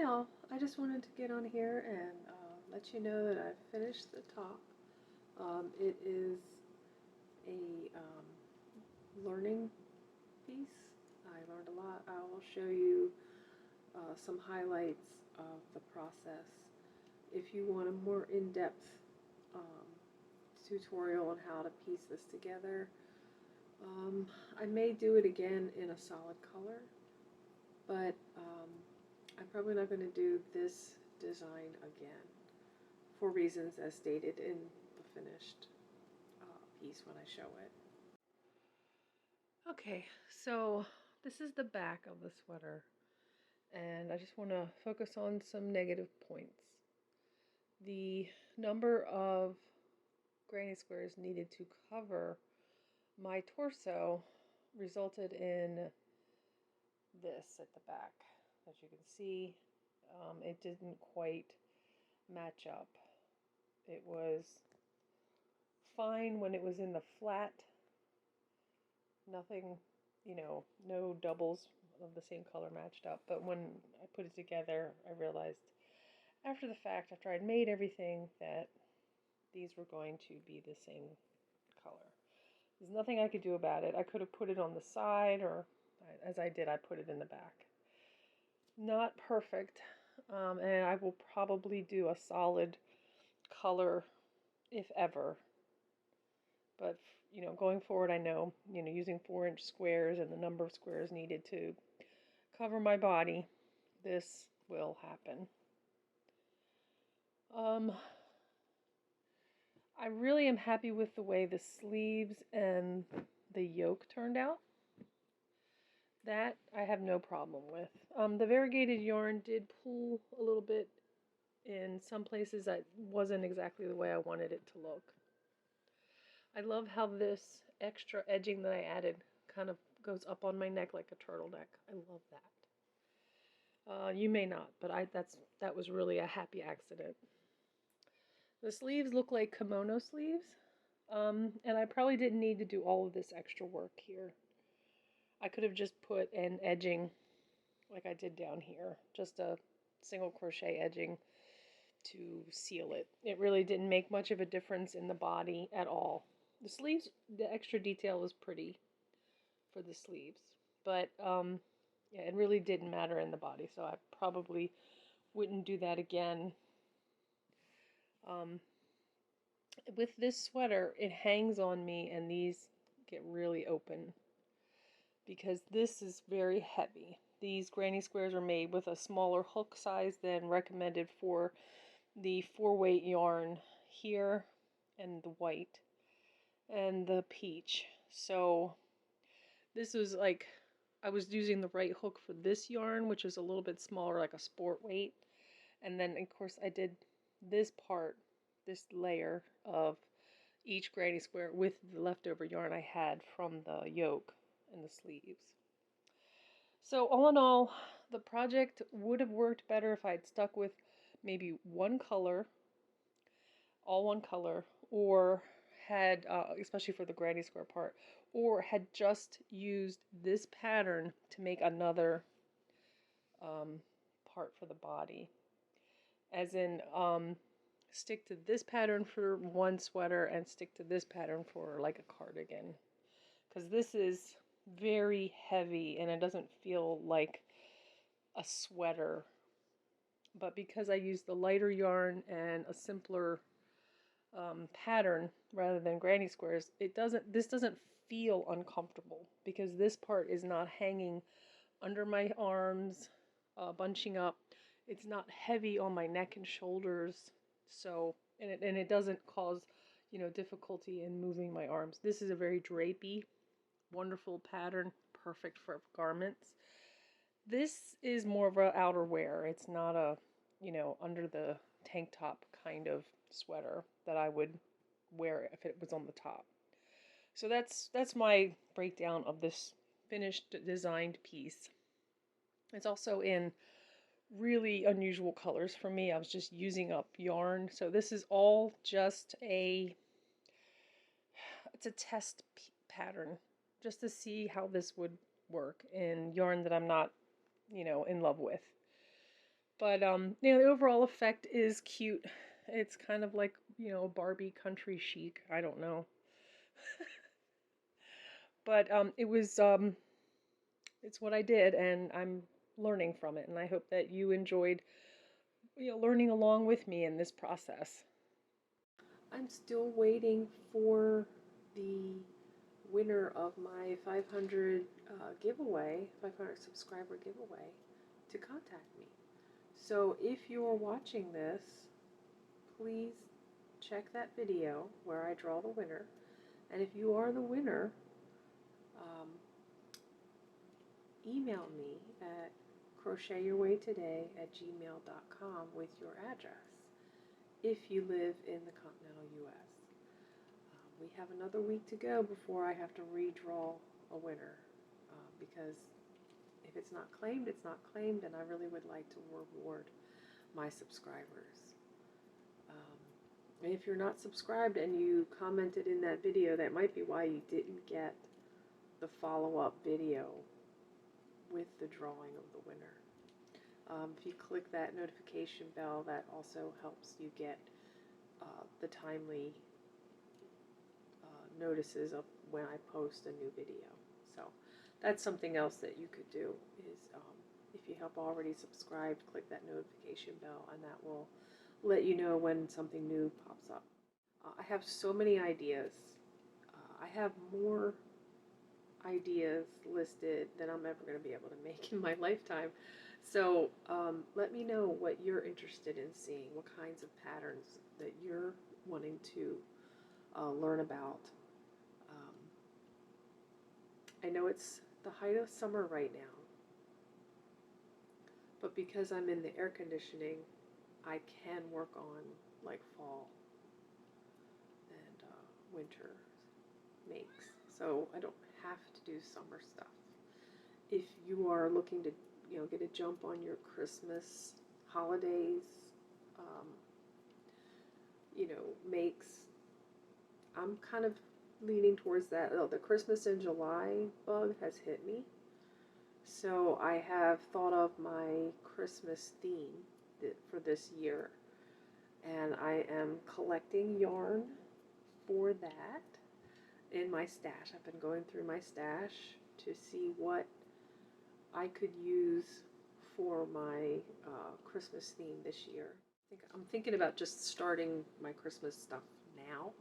all, I just wanted to get on here and let you know that I've finished the top. It is a learning piece. I learned a lot. I will show you some highlights of the process. If you want a more in-depth tutorial on how to piece this together, I may do it again in a solid color, but I'm probably not going to do this design again for reasons as stated in the finished piece when I show it. Okay, so this is the back of the sweater, and I just want to focus on some negative points. The number of granny squares needed to cover my torso resulted in this at the back. As you can see, it didn't quite match up. It was fine when it was in the flat. Nothing, no doubles of the same color matched up. But when I put it together, I realized after the fact, after I'd made everything, that these were going to be the same color. There's nothing I could do about it. I could have put it on the side, or as I did, I put it in the back. Not perfect, and I will probably do a solid color if ever. But, going forward, I know, using 4-inch squares and the number of squares needed to cover my body, this will happen. I really am happy with the way the sleeves and the yoke turned out. That I have no problem with. The variegated yarn did pull a little bit in some places. That wasn't exactly the way I wanted it to look. I love how this extra edging that I added kind of goes up on my neck like a turtleneck. I love that. You may not, but that was really a happy accident. The sleeves look like kimono sleeves, and I probably didn't need to do all of this extra work here. I could have just put an edging like I did down here, just a single crochet edging to seal it. It really didn't make much of a difference in the body at all. The sleeves, the extra detail was pretty for the sleeves, but yeah, it really didn't matter in the body, so I probably wouldn't do that again. With this sweater, it hangs on me, and these get really open because this is very heavy. These granny squares are made with a smaller hook size than recommended for the 4-weight yarn here, and the white and the peach. So this was like, I was using the right hook for this yarn, which is a little bit smaller, like a sport weight. And then of course I did this part, this layer of each granny square with the leftover yarn I had from the yoke and the sleeves. So all in all, the project would have worked better if I had stuck with maybe one color, all one color, or had, especially for the granny square part, or had just used this pattern to make another part for the body. As in, stick to this pattern for one sweater and stick to this pattern for like a cardigan. Because this is very heavy and it doesn't feel like a sweater. But because I used the lighter yarn and a simpler pattern rather than granny squares, this doesn't feel uncomfortable because this part is not hanging under my arms, bunching up. It's not heavy on my neck and shoulders, so and it doesn't cause difficulty in moving my arms. This is a very drapey, wonderful pattern, perfect for garments. This is more of an outerwear. It's not a under the tank top kind of sweater that I would wear if it was on the top. So that's my breakdown of this finished designed piece. It's also in really unusual colors for me. I was just using up yarn. So this is all just it's a test pattern just to see how this would work in yarn that I'm not, in love with. But the overall effect is cute. It's kind of like, Barbie country chic. I don't know. But it's what I did, and I'm learning from it, and I hope that you enjoyed, learning along with me in this process. I'm still waiting for the winner of my 500 giveaway, 500 subscriber giveaway, to contact me. So if you're watching this, please check that video where I draw the winner. And if you are the winner, um, email me at crochetyourwaytoday@gmail.com with your address if you live in the continental U.S. We have another week to go before I have to redraw a winner, because if it's not claimed, it's not claimed, and I really would like to reward my subscribers. And if you're not subscribed and you commented in that video, that might be why you didn't get the follow-up video with the drawing of the winner. If you click that notification bell, that also helps you get the timely notices of when I post a new video. So that's something else that you could do is, if you have already subscribed, click that notification bell, and that will let you know when something new pops up. I have so many ideas. I have more ideas listed than I'm ever going to be able to make in my lifetime. So let me know what you're interested in seeing, what kinds of patterns that you're wanting to learn about. I know it's the height of summer right now, but because I'm in the air conditioning, I can work on like fall and winter makes. So I don't have to do summer stuff. If you are looking to, get a jump on your Christmas holidays, makes, I'm kind of leaning towards that. Oh, the Christmas in July bug has hit me. So I have thought of my Christmas theme for this year. And I am collecting yarn for that in my stash. I've been going through my stash to see what I could use for my Christmas theme this year. I'm thinking about just starting my Christmas stuff now,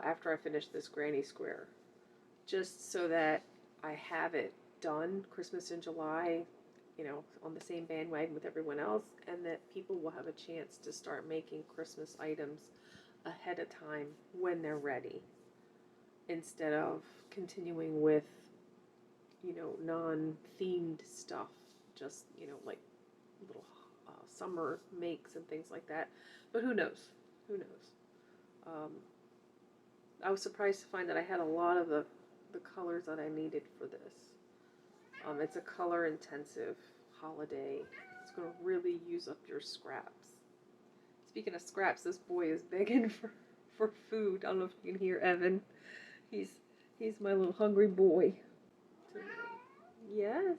after I finish this granny square, just so that I have it done Christmas in July, on the same bandwagon with everyone else, and that people will have a chance to start making Christmas items ahead of time when they're ready, instead of continuing with, non-themed stuff, just, like little summer makes and things like that. But who knows? Who knows? I was surprised to find that I had a lot of the colors that I needed for this. It's a color intensive holiday. It's going to really use up your scraps. Speaking of scraps, this boy is begging for food. I don't know if you can hear Evan. He's my little hungry boy. Yes,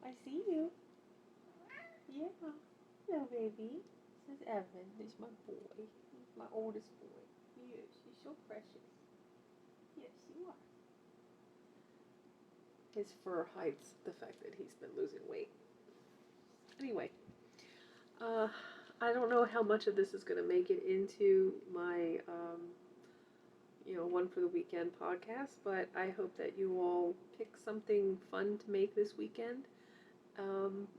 I see you. Yeah, hello baby. This is Evan. This is my boy. He's my oldest boy. Yes, he's so precious. Yes, you are. His fur hides the fact that he's been losing weight. Anyway, I don't know how much of this is going to make it into my, one for the weekend podcast, but I hope that you all pick something fun to make this weekend.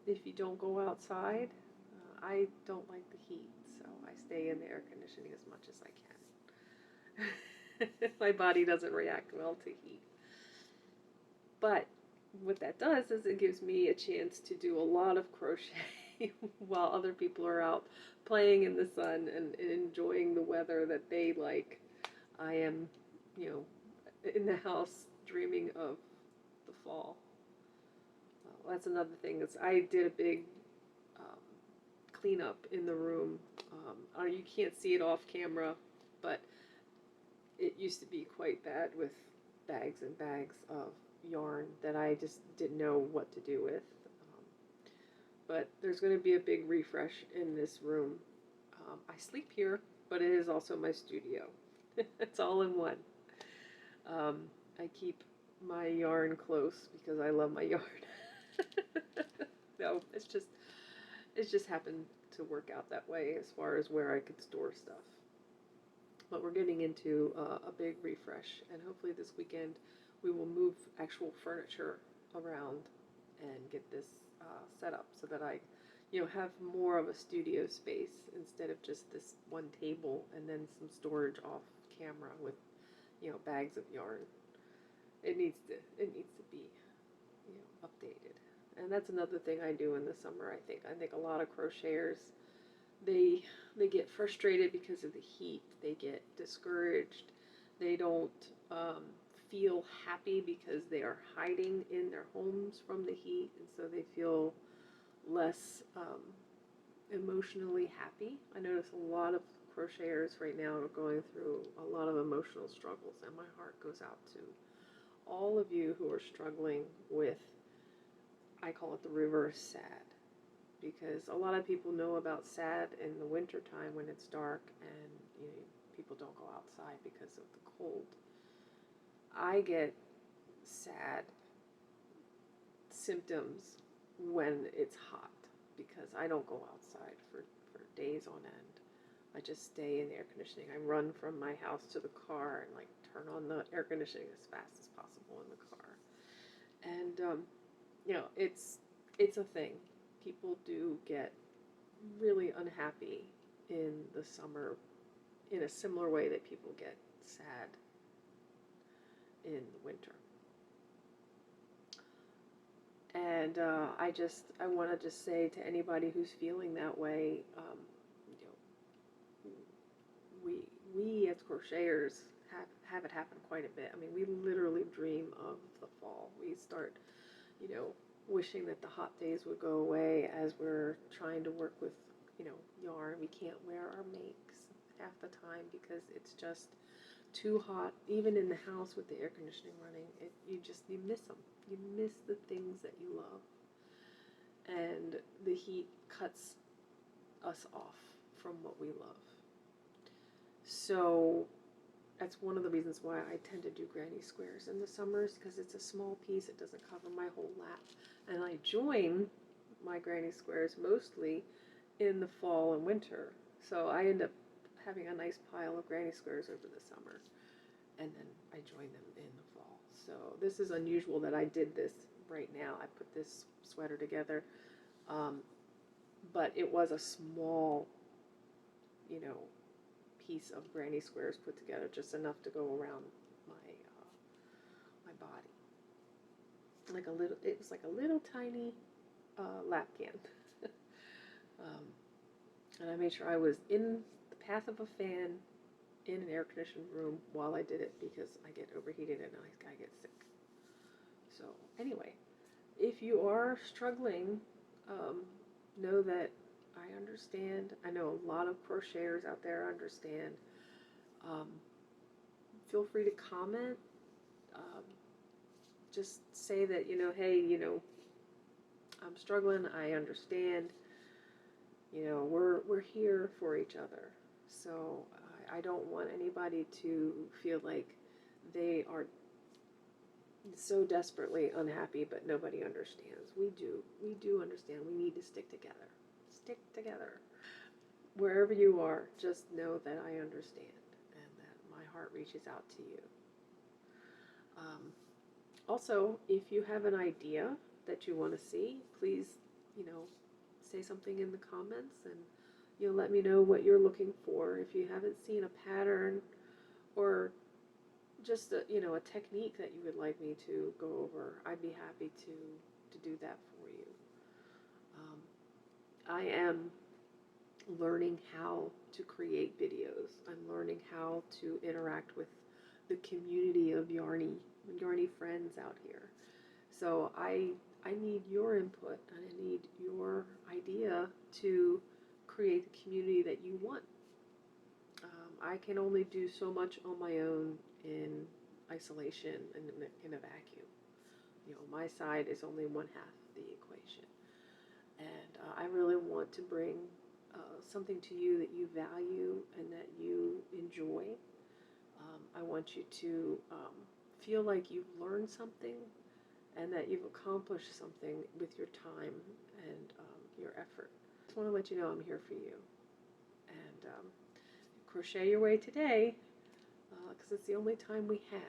If you don't go outside, I don't like the heat, so I stay in the air conditioning as much as I can. My body doesn't react well to heat. But what that does is it gives me a chance to do a lot of crochet while other people are out playing in the sun and enjoying the weather that they like. I am, in the house dreaming of the fall. That's another thing. I did a big cleanup in the room. You can't see it off camera, but it used to be quite bad with bags and bags of yarn that I just didn't know what to do with. but there's going to be a big refresh in this room. I sleep here, but it is also my studio. It's all in one. I keep my yarn close because I love my yarn. No, it's just happened to work out that way as far as where I could store stuff. But we're getting into a big refresh, and hopefully this weekend we will move actual furniture around and get this set up so that I, have more of a studio space instead of just this one table and then some storage off camera with, bags of yarn. It needs to be, updated. And that's another thing I do in the summer. I think a lot of crocheters, they get frustrated because of the heat. They get discouraged. They don't feel happy because they are hiding in their homes from the heat, and so they feel less emotionally happy. I notice a lot of crocheters right now are going through a lot of emotional struggles, and my heart goes out to all of you who are struggling with, I call it the reverse sad, because a lot of people know about sad in the winter time when it's dark and people don't go outside because of the cold. I get sad symptoms when it's hot because I don't go outside for days on end. I just stay in the air conditioning. I run from my house to the car and turn on the air conditioning as fast as possible in the car. And it's a thing. People do get really unhappy in the summer in a similar way that people get sad in the winter. And I want to just say to anybody who's feeling that way, we as crocheters have it happen quite a bit. I mean, we literally dream of the fall. We start, wishing that the hot days would go away as we're trying to work with, yarn. We can't wear our makes half the time because it's just too hot. Even in the house with the air conditioning running, you miss them. You miss the things that you love. And the heat cuts us off from what we love. So that's one of the reasons why I tend to do granny squares in the summers, because it's a small piece. It doesn't cover my whole lap. And I join my granny squares mostly in the fall and winter. So I end up having a nice pile of granny squares over the summer, and then I join them in the fall. So this is unusual that I did this right now. I put this sweater together, but it was a small, piece of granny squares put together, just enough to go around my body. It was like a little tiny lap can. And I made sure I was in the path of a fan in an air-conditioned room while I did it, because I get overheated and I get sick. So anyway, if you are struggling, know that I understand. I know a lot of crocheters out there understand. Feel free to comment. Just say that, hey, I'm struggling. I understand. We're here for each other. So I don't want anybody to feel like they are so desperately unhappy, but nobody understands. We do understand. We need to stick together. Stick together. Wherever you are, just know that I understand and that my heart reaches out to you. Also, if you have an idea that you want to see, please, say something in the comments, and let me know what you're looking for. If you haven't seen a pattern or just a technique that you would like me to go over, I'd be happy to do that for you. I am learning how to create videos. I'm learning how to interact with the community of yarny friends out here. So I need your input, and I need your idea to create the community that you want. I can only do so much on my own in isolation and in a vacuum. My side is only one half of the equation. And I really want to bring something to you that you value and that you enjoy. I want you to feel like you've learned something and that you've accomplished something with your time and your effort. I just want to let you know I'm here for you. And crochet your way today, because it's the only time we have.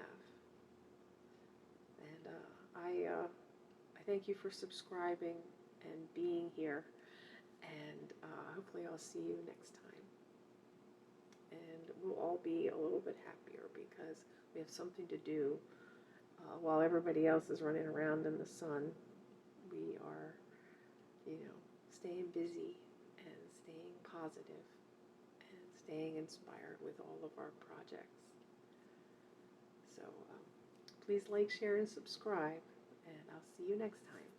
And I thank you for subscribing and being here. And hopefully I'll see you next time. And we'll all be a little bit happier because we have something to do. While everybody else is running around in the sun, we are, staying busy and staying positive and staying inspired with all of our projects. So please like, share, and subscribe, and I'll see you next time.